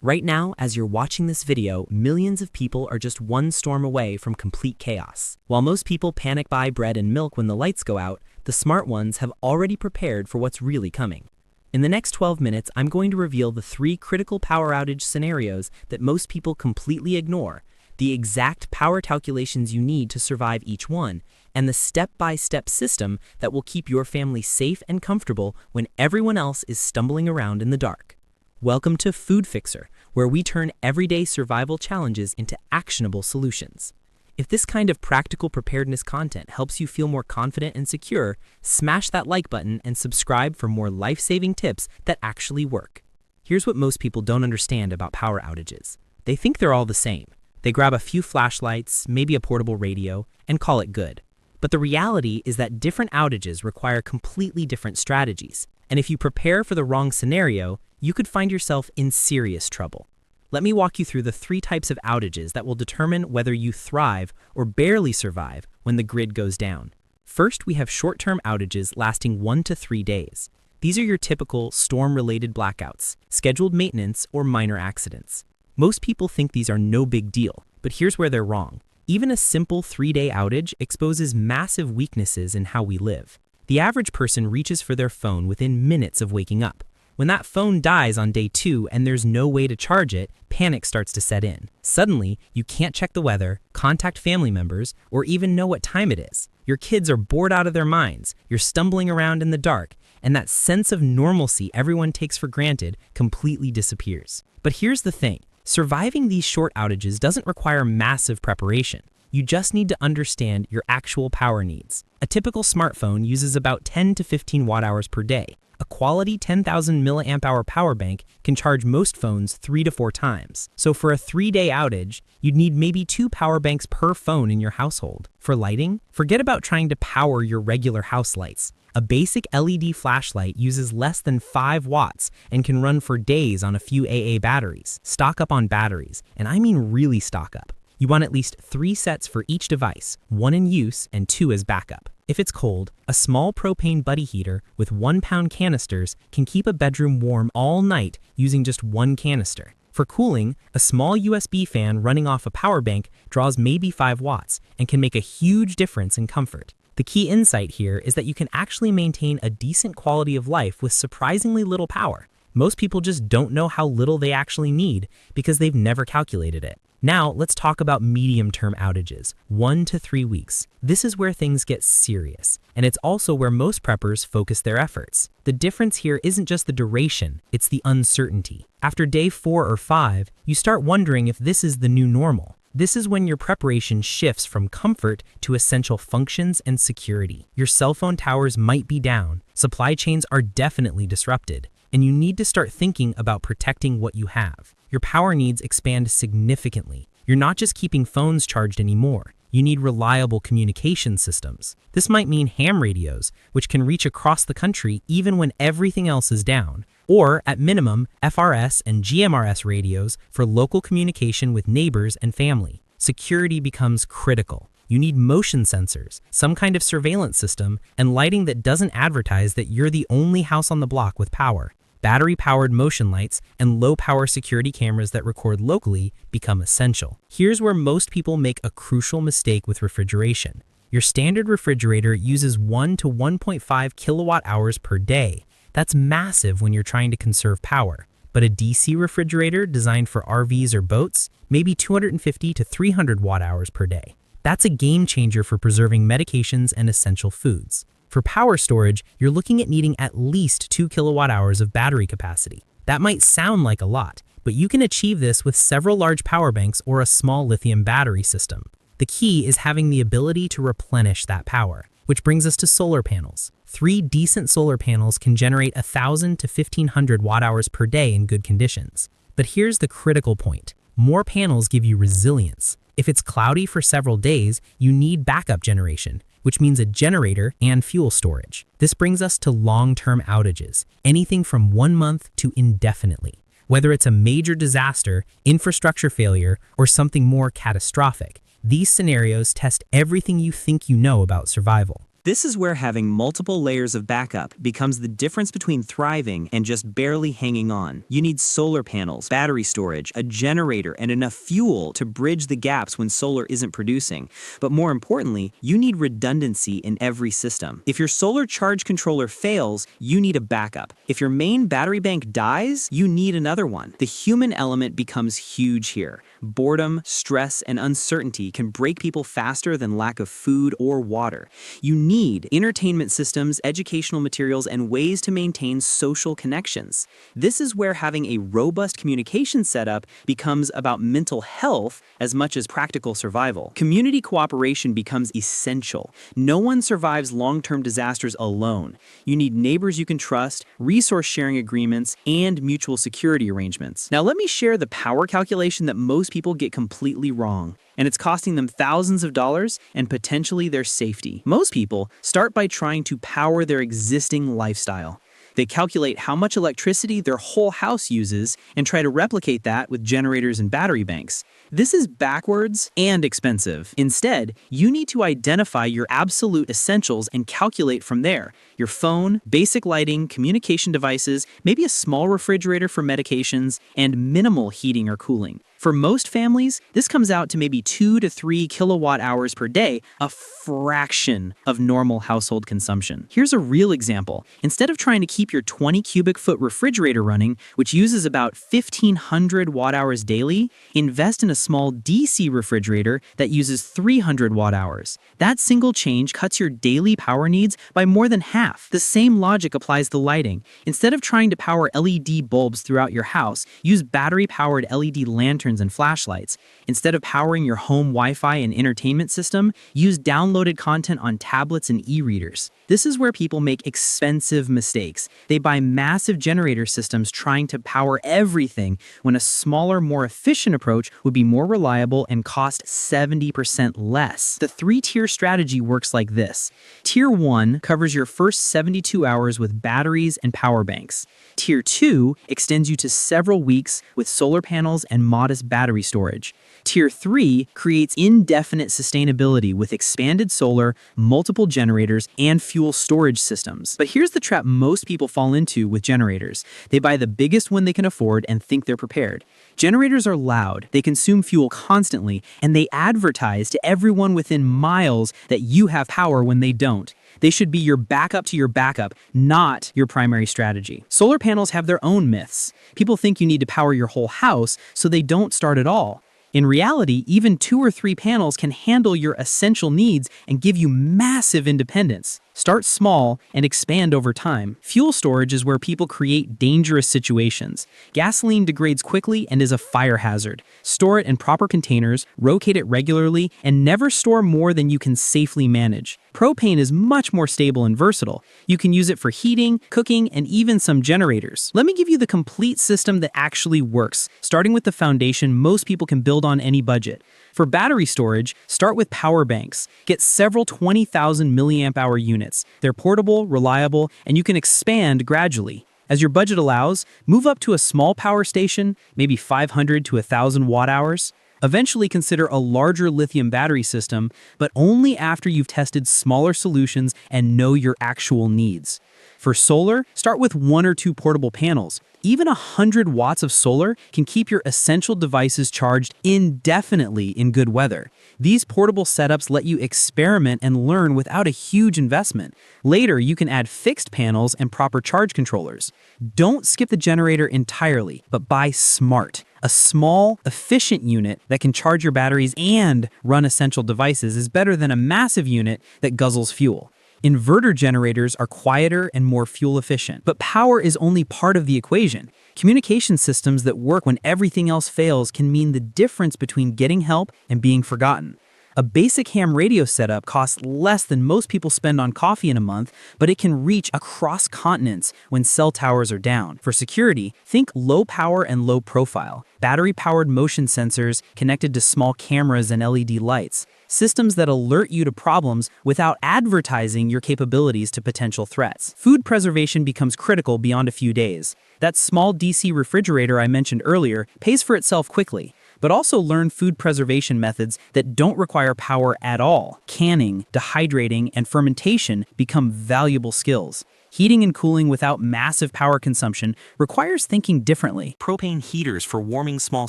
Right now, as you're watching this video, millions of people are just one storm away from complete chaos. While most people panic buy bread and milk when the lights go out, the smart ones have already prepared for what's really coming. In the next 12 minutes, I'm going to reveal the 3 critical power outage scenarios that most people completely ignore, the exact power calculations you need to survive each one, and the step-by-step system that will keep your family safe and comfortable when everyone else is stumbling around in the dark. Welcome to Food Fixer, where we turn everyday survival challenges into actionable solutions. If this kind of practical preparedness content helps you feel more confident and secure, smash that like button and subscribe for more life-saving tips that actually work. Here's what most people don't understand about power outages. They think they're all the same. They grab a few flashlights, maybe a portable radio, and call it good. But the reality is that different outages require completely different strategies. And if you prepare for the wrong scenario, you could find yourself in serious trouble. Let me walk you through the 3 types of outages that will determine whether you thrive or barely survive when the grid goes down. First, we have short-term outages lasting 1 to 3 days. These are your typical storm-related blackouts, scheduled maintenance, or minor accidents. Most people think these are no big deal, but here's where they're wrong. Even a simple 3-day outage exposes massive weaknesses in how we live. The average person reaches for their phone within minutes of waking up. When that phone dies on day 2 and there's no way to charge it, panic starts to set in. Suddenly, you can't check the weather, contact family members, or even know what time it is. Your kids are bored out of their minds, you're stumbling around in the dark, and that sense of normalcy everyone takes for granted completely disappears. But here's the thing, surviving these short outages doesn't require massive preparation. You just need to understand your actual power needs. A typical smartphone uses about 10 to 15 watt-hours per day. A quality 10,000 milliamp-hour power bank can charge most phones 3 to 4 times. So for a 3-day outage, you'd need maybe 2 power banks per phone in your household. For lighting, forget about trying to power your regular house lights. A basic LED flashlight uses less than 5 watts and can run for days on a few AA batteries. Stock up on batteries, and I mean really stock up. You want at least 3 sets for each device, 1 in use and 2 as backup. If it's cold, a small propane buddy heater with 1-pound canisters can keep a bedroom warm all night using just 1 canister. For cooling, a small USB fan running off a power bank draws maybe 5 watts and can make a huge difference in comfort. The key insight here is that you can actually maintain a decent quality of life with surprisingly little power. Most people just don't know how little they actually need because they've never calculated it. Now, let's talk about medium-term outages, 1 to 3 weeks. This is where things get serious, and it's also where most preppers focus their efforts. The difference here isn't just the duration, it's the uncertainty. After day 4 or 5, you start wondering if this is the new normal. This is when your preparation shifts from comfort to essential functions and security. Your cell phone towers might be down, supply chains are definitely disrupted, and you need to start thinking about protecting what you have. Your power needs expand significantly. You're not just keeping phones charged anymore. You need reliable communication systems. This might mean ham radios, which can reach across the country even when everything else is down. Or, at minimum, FRS and GMRS radios for local communication with neighbors and family. Security becomes critical. You need motion sensors, some kind of surveillance system, and lighting that doesn't advertise that you're the only house on the block with power. Battery-powered motion lights and low-power security cameras that record locally become essential. Here's where most people make a crucial mistake with refrigeration. Your standard refrigerator uses 1 to 1.5 kilowatt-hours per day. That's massive when you're trying to conserve power. But a DC refrigerator designed for RVs or boats may be 250 to 300 watt-hours per day. That's a game changer for preserving medications and essential foods. For power storage, you're looking at needing at least 2 kilowatt-hours of battery capacity. That might sound like a lot, but you can achieve this with several large power banks or a small lithium battery system. The key is having the ability to replenish that power, which brings us to solar panels. 3 decent solar panels can generate 1,000 to 1,500 watt-hours per day in good conditions. But here's the critical point. More panels give you resilience. If it's cloudy for several days, you need backup generation, which means a generator and fuel storage. This brings us to long-term outages, anything from 1 month to indefinitely. Whether it's a major disaster, infrastructure failure, or something more catastrophic, these scenarios test everything you think you know about survival. This is where having multiple layers of backup becomes the difference between thriving and just barely hanging on. You need solar panels, battery storage, a generator, and enough fuel to bridge the gaps when solar isn't producing. But more importantly, you need redundancy in every system. If your solar charge controller fails, you need a backup. If your main battery bank dies, you need another one. The human element becomes huge here. Boredom, stress, and uncertainty can break people faster than lack of food or water. You need entertainment systems, educational materials, and ways to maintain social connections. This is where having a robust communication setup becomes about mental health as much as practical survival. Community cooperation becomes essential. No one survives long-term disasters alone. You need neighbors you can trust, resource sharing agreements, and mutual security arrangements. Now let me share the power calculation that most people get completely wrong, and it's costing them thousands of dollars and potentially their safety. Most people start by trying to power their existing lifestyle. They calculate how much electricity their whole house uses and try to replicate that with generators and battery banks. This is backwards and expensive. Instead, you need to identify your absolute essentials and calculate from there. Your phone, basic lighting, communication devices, maybe a small refrigerator for medications, and minimal heating or cooling. For most families, this comes out to maybe 2 to 3 kilowatt hours per day, a fraction of normal household consumption. Here's a real example. Instead of trying to keep your 20 cubic foot refrigerator running, which uses about 1,500 watt hours daily, invest in a small DC refrigerator that uses 300 watt hours. That single change cuts your daily power needs by more than half. The same logic applies to lighting. Instead of trying to power LED bulbs throughout your house, use battery-powered LED lanterns and flashlights. Instead of powering your home Wi-Fi and entertainment system, use downloaded content on tablets and e-readers. This is where people make expensive mistakes. They buy massive generator systems trying to power everything when a smaller, more efficient approach would be more reliable and cost 70% less. The 3-tier strategy works like this. Tier 1 covers your first 72 hours with batteries and power banks. Tier 2 extends you to several weeks with solar panels and modest battery storage. Tier 3 creates indefinite sustainability with expanded solar, multiple generators, and fuel storage systems. But here's the trap most people fall into with generators. They buy the biggest one they can afford and think they're prepared. Generators are loud, they consume fuel constantly, and they advertise to everyone within miles that you have power when they don't. They should be your backup to your backup, not your primary strategy. Solar panels have their own myths. People think you need to power your whole house, so they don't start at all. In reality, even 2 or 3 panels can handle your essential needs and give you massive independence. Start small and expand over time. Fuel storage is where people create dangerous situations. Gasoline degrades quickly and is a fire hazard. Store it in proper containers, rotate it regularly, and never store more than you can safely manage. Propane is much more stable and versatile. You can use it for heating, cooking, and even some generators. Let me give you the complete system that actually works, starting with the foundation most people can build on any budget. For battery storage, start with power banks. Get several 20,000 milliamp hour units. They're portable, reliable, and you can expand gradually. As your budget allows, move up to a small power station, maybe 500 to 1,000 watt hours. Eventually consider a larger lithium battery system, but only after you've tested smaller solutions and know your actual needs. For solar, start with 1 or 2 portable panels. Even 100 watts of solar can keep your essential devices charged indefinitely in good weather. These portable setups let you experiment and learn without a huge investment. Later, you can add fixed panels and proper charge controllers. Don't skip the generator entirely, but buy smart. A small, efficient unit that can charge your batteries and run essential devices is better than a massive unit that guzzles fuel. Inverter generators are quieter and more fuel efficient, but power is only part of the equation. Communication systems that work when everything else fails can mean the difference between getting help and being forgotten. A basic ham radio setup costs less than most people spend on coffee in a month, but it can reach across continents when cell towers are down. For security, think low power and low profile. Battery-powered motion sensors connected to small cameras and LED lights. Systems that alert you to problems without advertising your capabilities to potential threats. Food preservation becomes critical beyond a few days. That small DC refrigerator I mentioned earlier pays for itself quickly. but also learn food preservation methods that don't require power at all. Canning, dehydrating, and fermentation become valuable skills. Heating and cooling without massive power consumption requires thinking differently. Propane heaters for warming small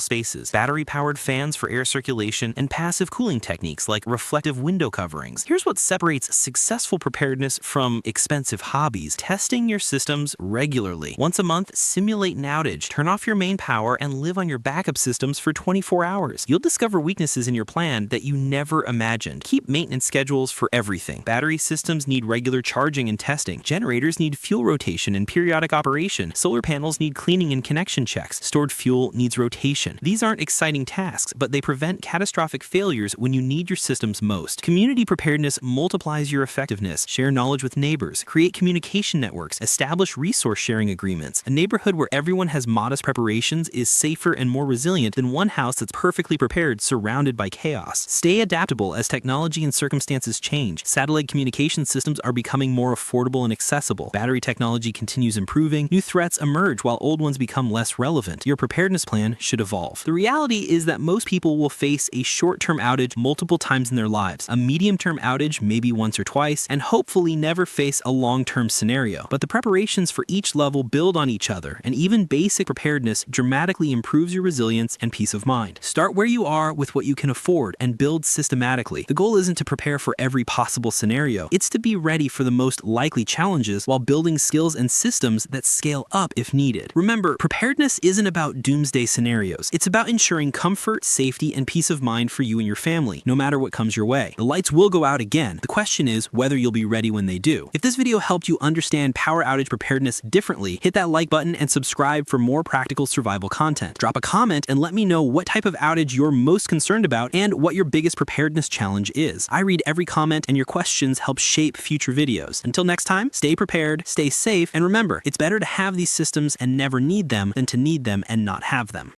spaces, battery-powered fans for air circulation, and passive cooling techniques like reflective window coverings. Here's what separates successful preparedness from expensive hobbies: testing your systems regularly. Once a month, simulate an outage, turn off your main power, and live on your backup systems for 24 hours. You'll discover weaknesses in your plan that you never imagined. Keep maintenance schedules for everything. Battery systems need regular charging and testing. Generators need fuel rotation and periodic operation. Solar panels need cleaning and connection checks. Stored fuel needs rotation. These aren't exciting tasks, but they prevent catastrophic failures when you need your systems most. Community preparedness multiplies your effectiveness. Share knowledge with neighbors. Create communication networks. Establish resource sharing agreements. A neighborhood where everyone has modest preparations is safer and more resilient than one house that's perfectly prepared, surrounded by chaos. Stay adaptable as technology and circumstances change. Satellite communication systems are becoming more affordable and accessible. Battery technology continues improving. New threats emerge while old ones become less relevant. Your preparedness plan should evolve. The reality is that most people will face a short-term outage multiple times in their lives, a medium-term outage maybe once or twice, and hopefully never face a long-term scenario. But the preparations for each level build on each other, and even basic preparedness dramatically improves your resilience and peace of mind. Start where you are with what you can afford and build systematically. The goal isn't to prepare for every possible scenario. It's to be ready for the most likely challenges while building skills and systems that scale up if needed. Remember, preparedness isn't about doomsday scenarios. It's about ensuring comfort, safety, and peace of mind for you and your family, no matter what comes your way. The lights will go out again. The question is whether you'll be ready when they do. If this video helped you understand power outage preparedness differently, hit that like button and subscribe for more practical survival content. Drop a comment and let me know what type of outage you're most concerned about and what your biggest preparedness challenge is. I read every comment, and your questions help shape future videos. Until next time, stay prepared, stay safe, and remember, it's better to have these systems and never need them than to need them and not have them.